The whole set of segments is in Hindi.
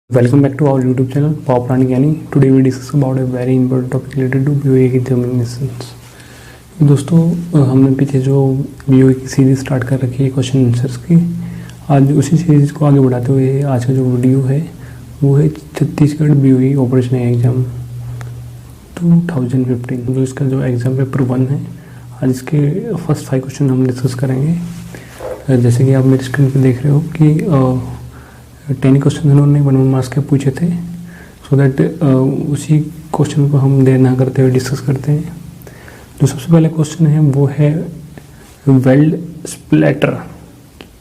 Welcome back to our YouTube channel Power Planning Gyani. Today we discuss about a very important topic related to BOE examinations. दोस्तों हमने पीछे जो BOE की सीरीज स्टार्ट कर रखी है क्वेश्चन आंसर्स की, आज उसी सीरीज को आगे बढ़ाते हुए आज का जो वीडियो है वो है छत्तीसगढ़ BOE ऑपरेशन एग्जाम 2015। जो इसका जो एग्ज़ाम पेपर 1 है, आज इसके फर्स्ट 5 क्वेश्चन हम डिस्कस करेंगे। जैसे कि आप मेरे स्क्रीन पर देख रहे हो कि 10 क्वेश्चन उन्होंने 1 मार्क्स के पूछे थे, सो दैट उसी क्वेश्चन को हम देर ना करते हुए डिस्कस करते हैं। जो सबसे पहला क्वेश्चन है वो है वेल्ड स्प्लैटर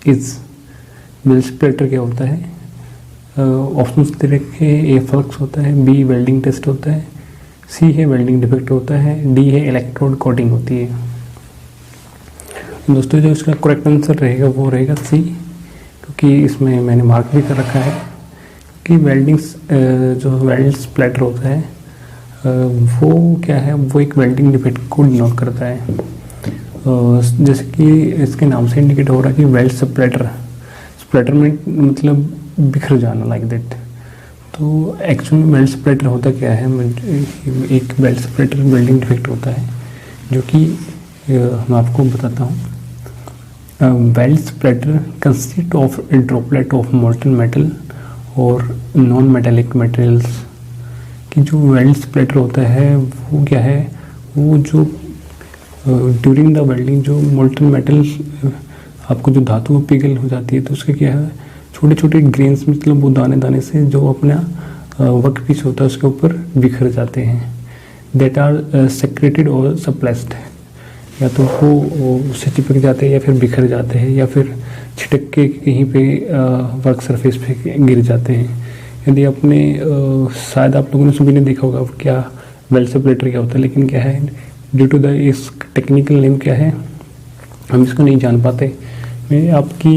वेल्ड स्प्लैटर क्या होता है। ऑप्शन दे रखे, ए फ्लक्स होता है, बी वेल्डिंग टेस्ट होता है, सी है वेल्डिंग डिफेक्ट होता है, डी है इलेक्ट्रोड कोटिंग होती है। दोस्तों जो इसका करेक्ट आंसर रहेगा वो रहेगा सी, क्योंकि इसमें मैंने मार्क भी कर रखा है कि जो वेल्ड स्प्लैटर होता है वो क्या है, वो एक वेल्डिंग डिफेक्ट को डिनोट करता है। जैसे कि इसके नाम से इंडिकेट हो रहा है कि वेल्ड स्प्लैटर में मतलब बिखर जाना, लाइक दैट। तो एक्चुअल में वेल्ड स्प्लैटर होता क्या है, एक वेल्ड स्प्लैटर वेल्डिंग डिफेक्ट होता है, जो कि मैं आपको बताता हूँ। Weld splatter consist of A droplet of molten metal और नॉन मेटेलिक मटेरियल्स। कि जो वेल्ड स्प्लैटर होता है वो क्या है, वो जो ड्यूरिंग द वेल्डिंग जो मोल्टन मेटल आपको जो धातु पिघल हो जाती है, तो उसके क्या है छोटे छोटे ग्रेन्स, मतलब वो दाने दाने से जो अपना वर्क पीस होता है उसके ऊपर बिखर जाते हैं। दैट आर सेक्रेटेड और सप्लेस्ड, या तो वो उससे चिपक जाते हैं या फिर बिखर जाते हैं या फिर छिटक के कहीं पे वर्क सरफेस पे गिर जाते हैं। यदि आपने शायद आप लोगों ने सभी ने देखा होगा क्या वेल्ड स्प्लैटर क्या होता है, लेकिन क्या है ड्यू टू द इस टेक्निकल नेम क्या है हम इसको नहीं जान पाते। मैं आपकी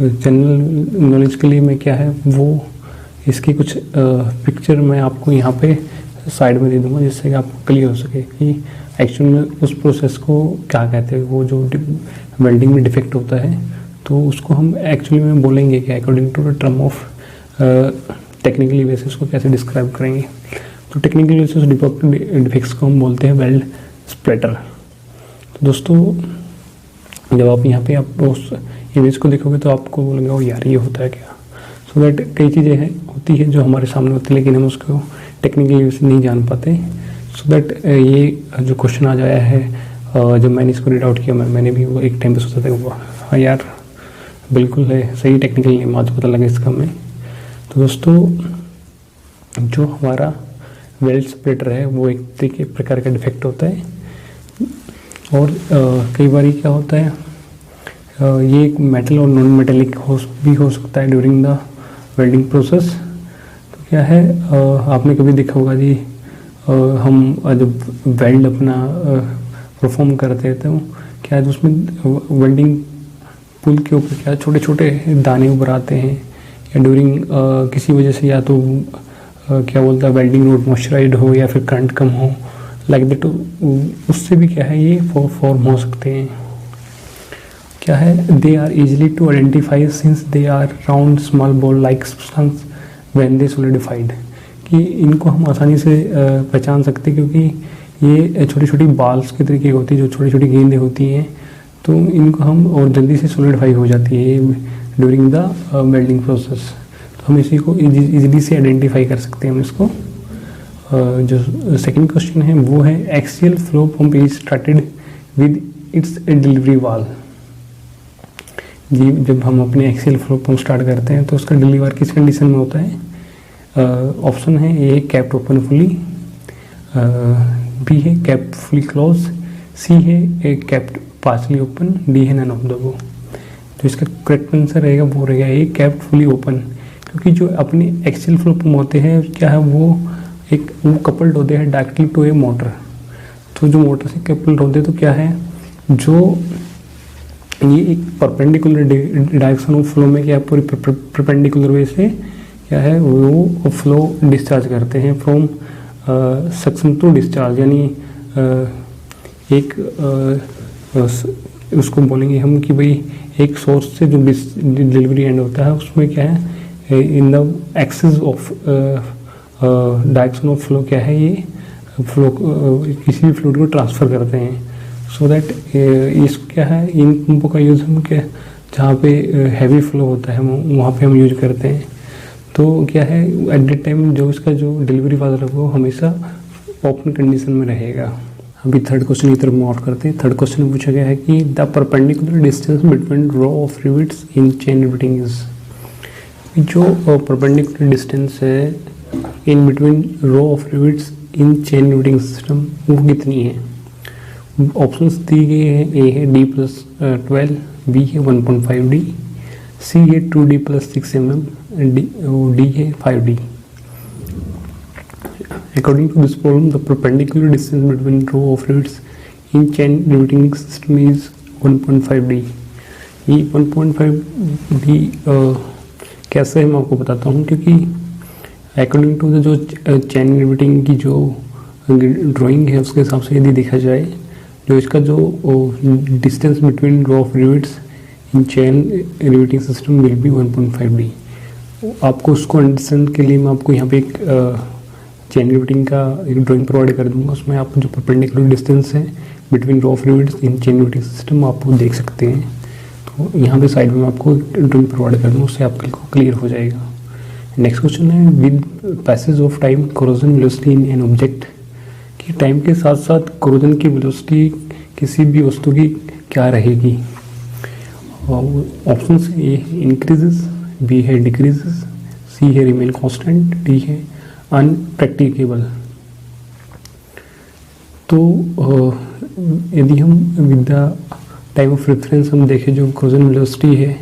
जनरल नॉलेज के लिए मैं क्या है वो इसकी कुछ पिक्चर मैं आपको यहाँ पे साइड में दे दूँगा, जिससे कि आपको क्लियर हो सके कि एक्चुअल में उस प्रोसेस को क्या कहते हैं। वो जो वेल्डिंग में डिफेक्ट होता है तो उसको हम एक्चुअली में बोलेंगे कि according to the term of technically basis को कैसे डिस्क्राइब करेंगे। तो टेक्निकल बेसिस डिफेक्ट्स को हम बोलते हैं वेल्ड स्प्लैटर। तो दोस्तों जब आप यहाँ पे आप उस इमेज को देखोगे तो आपको बोलेंगे यार ये होता है क्या। सो दैट कई चीज़ें हैं होती है जो हमारे सामने होती है, लेकिन हम उसको टेक्निकली नहीं जान पाते। सो दैट ये जो क्वेश्चन आज आया है, जब मैंने इसको रीड आउट किया मैंने भी वो एक टाइम पे सोचा था हाँ यार बिल्कुल है, सही टेक्निकल नेम आज पता लगा इसका हमें। तो दोस्तों जो हमारा वेल्ड स्प्लैटर है वो एक तरीके प्रकार का डिफेक्ट होता है, और कई बार क्या होता है ये एक मेटल और नॉन मेटेलिक भी हो सकता है ड्यूरिंग द वेल्डिंग प्रोसेस। तो क्या है आपने कभी देखा होगा जी हम जब वेल्ड अपना परफॉर्म करते हैं तो क्या है उसमें वेल्डिंग पुल के ऊपर क्या छोटे छोटे दाने उभर आते हैं, या ड्यूरिंग किसी वजह से या तो क्या बोलता है वेल्डिंग रोड मॉइस्चराइज्ड हो या फिर करंट कम हो, लाइक दैट, उससे भी क्या है ये फॉर्म हो सकते हैं। क्या है they are easily to identify since they are round small ball like substance when they solidified. कि इनको हम आसानी से पहचान सकते हैं क्योंकि ये छोटी छोटी बाल्स के तरीके होती है, जो छोटी छोटी गेंदें होती हैं, तो इनको हम और जल्दी से सॉलिडिफाई हो जाती है ड्यूरिंग द वेल्डिंग प्रोसेस। तो हम इसी को इजीली से आइडेंटिफाई कर सकते हैं हम इसको। जो सेकंड क्वेश्चन है वो है axial flow pump is started with its delivery वाल। जी जब हम अपने एक्सियल फ्लो पंप स्टार्ट करते हैं तो उसका डिलीवर किस कंडीशन में होता है। ऑप्शन है ए कैप्ड ओपन फुली, बी है कैप्ड फुली क्लोज, सी है ए कैप्ड पार्शली ओपन, डी है नन ऑफ द अबव। तो इसका करेक्ट आंसर रहेगा वो रहेगा ए कैप्ड फुली ओपन, क्योंकि जो अपने एक्सियल फ्लो पंप होते हैं क्या है वो कपल्ड होते हैं डायरेक्टली टू ए मोटर। तो जो मोटर से कपल्ड होते हैं तो क्या है जो ये एक परपेंडिकुलर डायरेक्शन ऑफ फ्लो में क्या पूरी परपेंडिकुलर वे से क्या है वो फ्लो डिस्चार्ज करते हैं फ्रॉम सक्शन टू डिस्चार्ज, यानी एक उसको बोलेंगे हम कि भाई एक सोर्स से जो डिलीवरी एंड होता है उसमें क्या है in the axis of direction of flow क्या है, ये फ्लो किसी भी फ्लूइड को ट्रांसफ़र करते हैं। सो दैट इस क्या है, इन पंपों का यूज़ हम क्या जहाँ पे हैवी फ्लो होता है वहाँ पे हम यूज करते हैं। तो क्या है, एट द टाइम जो इसका जो डिलीवरी वाल्व है वो हमेशा ओपन कंडीशन में रहेगा। अभी थर्ड क्वेश्चन की तरफ मूव आउट करते हैं। थर्ड क्वेश्चन में पूछा गया है कि the perpendicular distance between row of rivets in chain riveting is. जो परपेंडिकुलर डिस्टेंस है in between row of rivets in chain riveting system वो कितनी है। ऑप्शंस दी गए हैं, ए है D+12, बी है 1.5D, सी है 2D + 6 mm, डी है 5D। According to this problem, the perpendicular distance between row of rivets in chain riveting system is 1.5D। ये 1.5D कैसे है मैं आपको बताता हूँ, क्योंकि अकॉर्डिंग टू जो चैन रिवेटिंग की जो ड्राइंग है उसके हिसाब से यदि देखा जाए, जो इसका जो distance between row of rivets in chain riveting system will be 1.5D। आपको उसको अंडरस्टैंड के लिए मैं आपको यहाँ पे एक चैन रिवेटिंग का एक ड्राइंग प्रोवाइड कर दूंगा। उसमें आप जो परपेंडिकुलर डिस्टेंस है between row of rivets in chain riveting system आप वो देख सकते हैं। तो यहाँ पे साइड में आपको ड्राइंग प्रोवाइड कर दूँगा, उससे आपको क्लियर हो जाएगा। नेक्स्ट क्वेश्चन है, with passage of time corrosion velocity in an object, कि टाइम के साथ साथ कोरोजन की वेलोसिटी किसी भी वस्तु की क्या रहेगी। ऑप्शन ए इंक्रीजेस, बी है डिक्रीजेस, सी है रिमेन कांस्टेंट, डी है अनप्रैक्टिकेबल। तो यदि हम with the time of reference हम देखें, जो कोरोजन वेलोसिटी है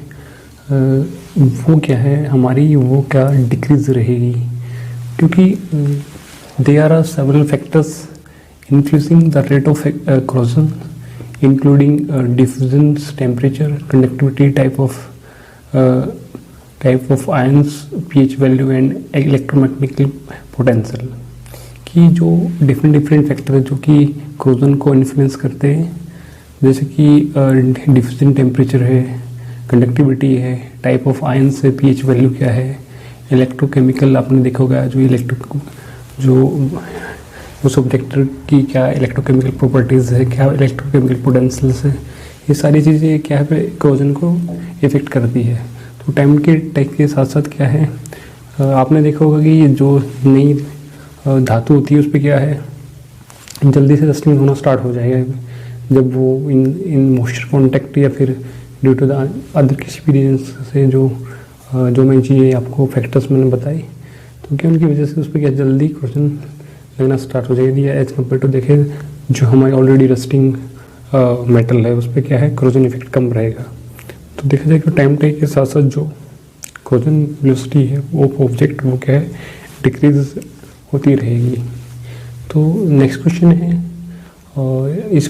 वो क्या है हमारी, वो क्या डिक्रीज रहेगी, क्योंकि there are several factors influencing the rate of corrosion including diffusion, temperature, conductivity, type of ions, pH value and electromagnetic potential. कि जो डिफरेंट फैक्टर है जो कि कोरोजन को इन्फ्लुएंस करते हैं, जैसे कि डिफ्यूजन टेम्परेचर है, कंडक्टिविटी है, टाइप ऑफ आयंस है, पीएच वैल्यू क्या है, इलेक्ट्रोकेमिकल आपने देखा होगा जो उस ऑब्जेक्ट की क्या इलेक्ट्रोकेमिकल प्रॉपर्टीज़ है, क्या इलेक्ट्रोकेमिकल पोटेंशियल्स है, ये सारी चीज़ें क्या है कोरोजन को इफेक्ट करती है। तो टाइम के साथ साथ क्या है, आपने देखा होगा कि जो नई धातु होती है उस पर क्या है जल्दी से रस्टिंग होना स्टार्ट हो जाएगा जब वो इन मॉइस्चर कॉन्टैक्ट या फिर ड्यू टू द अदर किसी भी रीजन से जो मैं चीज़ें आपको फैक्टर्स मैंने बताई, तो क्या उनकी वजह से उस पर क्या जल्दी कोरोजन लगना स्टार्ट हो जाएगी। एज कम्पेयर टू देखें जो हमारी ऑलरेडी रस्टिंग मेटल है उस पर क्या है कोरोजन इफेक्ट कम रहेगा। तो देखा जाए कि टाइम के साथ साथ जो कोरोजन वेलोसिटी है वो ऑब्जेक्ट वो क्या है डिक्रीज होती रहेगी। तो नेक्स्ट क्वेश्चन है, और इस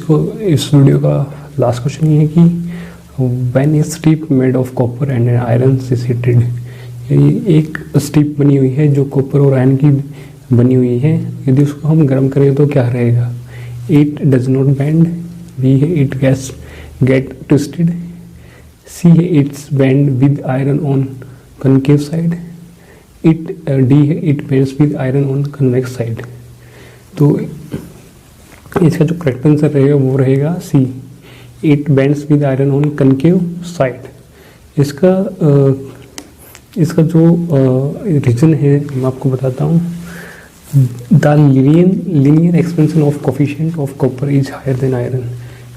वीडियो का लास्ट क्वेश्चन ये है कि when A strip made of copper and iron is heated, एक स्ट्रिप बनी हुई है जो कॉपर और आयरन की बनी हुई है, यदि उसको हम गर्म करें तो क्या रहेगा। It does not bend, b है इट गेट ट्विस्टेड, सी है it's bend with iron on concave side, d है it bends with iron on convex side. तो इसका जो करेक्ट आंसर रहेगा वो रहेगा c, it bends with iron on concave side. इसका जो रीजन है मैं आपको बताता हूँ। The linear expansion of coefficient of copper is higher than iron.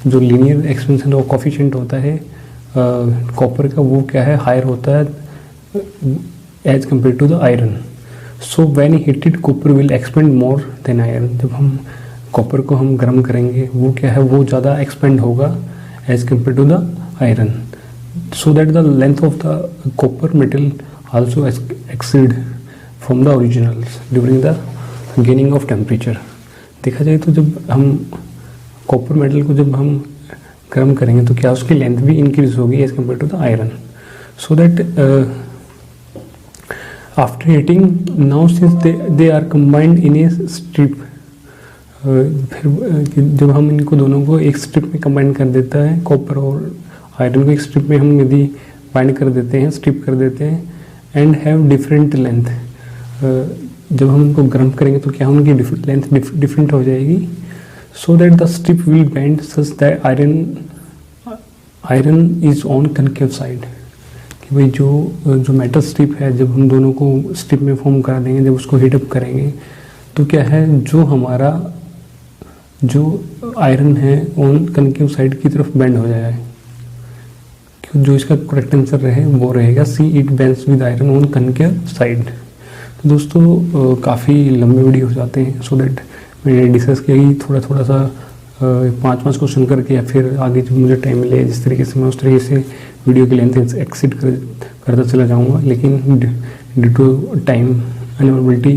जो लीनियर एक्सपेंशन ऑफ कोफिशिएंट होता है कॉपर का वो क्या है हायर होता है as compared to the iron. So when heated copper will expand more than iron. जब हम कॉपर को हम गर्म करेंगे वो क्या है वो ज़्यादा एक्सपेंड होगा as compared to the iron, so that the length of the copper metal also exceed from the originals during the gaining of temperature. देखा जाए तो जब हम कॉपर मेटल को जब हम गर्म करेंगे तो क्या उसकी लेंथ भी इंक्रीज होगी as compared to the iron, so that after heating now since they are combined in a strip. फिर जब हम इनको दोनों को एक स्ट्रिप में कंबाइन कर देता है, कॉपर और आयरन को एक स्ट्रिप में हम यदि बाइंड कर देते हैं, स्ट्रिप कर देते हैं एंड हैव डिफरेंट लेंथ। जब हम उनको गर्म करेंगे तो क्या उनकी लेंथ डिफरेंट हो जाएगी। सो that the strip will bend such that iron is on concave side. कि भाई जो मेटल स्ट्रिप है, जब हम दोनों को स्ट्रिप में फॉर्म करा देंगे, जब उसको हीटअप करेंगे तो क्या है, जो हमारा जो आयरन है ऑन कनकेव साइड की तरफ बेंड हो जाएगा। जो इसका करेक्ट आंसर रहे वो रहेगा c, it bends with iron on concave side. तो दोस्तों काफ़ी लंबे वीडियो हो जाते हैं, सो दैट मैंने डिस्कस किया कि थोड़ा सा 5 क्वेश्चन करके, या फिर आगे जब मुझे टाइम मिले जिस तरीके से मैं उस तरीके से वीडियो की लेंथ एक्सीड करता चला जाऊंगा। लेकिन ड्यू टू टाइम अनअवेलेबिलिटी,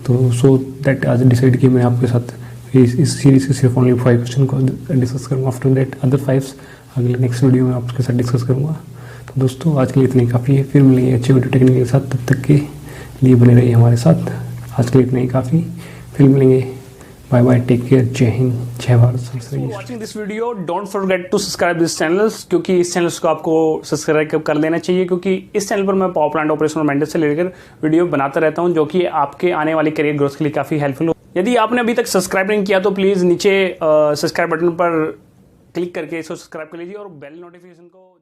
तो सो दैट आज डिसाइड कि मैं आपके साथ इस सीरीज के सिर्फ ओनली 5 क्वेश्चन को डिस्कस करूँगा। आफ्टर दैट अदर 5 अगले नेक्स्ट वीडियो में आपके साथ डिस्कस करूँगा। तो दोस्तों आज के लिए इतनी काफ़ी है, फिर मिलेंगे अच्छे वीडियो टेक्निक के साथ। तब तक के लिए बने रहिए हमारे साथ। आज के लिए इतना ही काफ़ी, फिर मिलेंगे। बाय बाय, टेक केयर, जय हिंद, जय Bharat. Watching this video, don't forget to subscribe this channels, क्योंकि इस चैनल्स को आपको सब्सक्राइब कर लेना चाहिए, क्योंकि इस चैनल पर मैं पावर प्लांट ऑपरेशन और मेंटेनेंस से लेकर वीडियो बनाता रहता हूं, जो कि आपके आने वाली करियर ग्रोथ के लिए काफ़ी हेल्पफुल हो। यदि आपने अभी तक सब्सक्राइब नहीं किया तो प्लीज़ नीचे सब्सक्राइब बटन पर क्लिक करके इसको सब्सक्राइब कर लीजिए और बेल नोटिफिकेशन को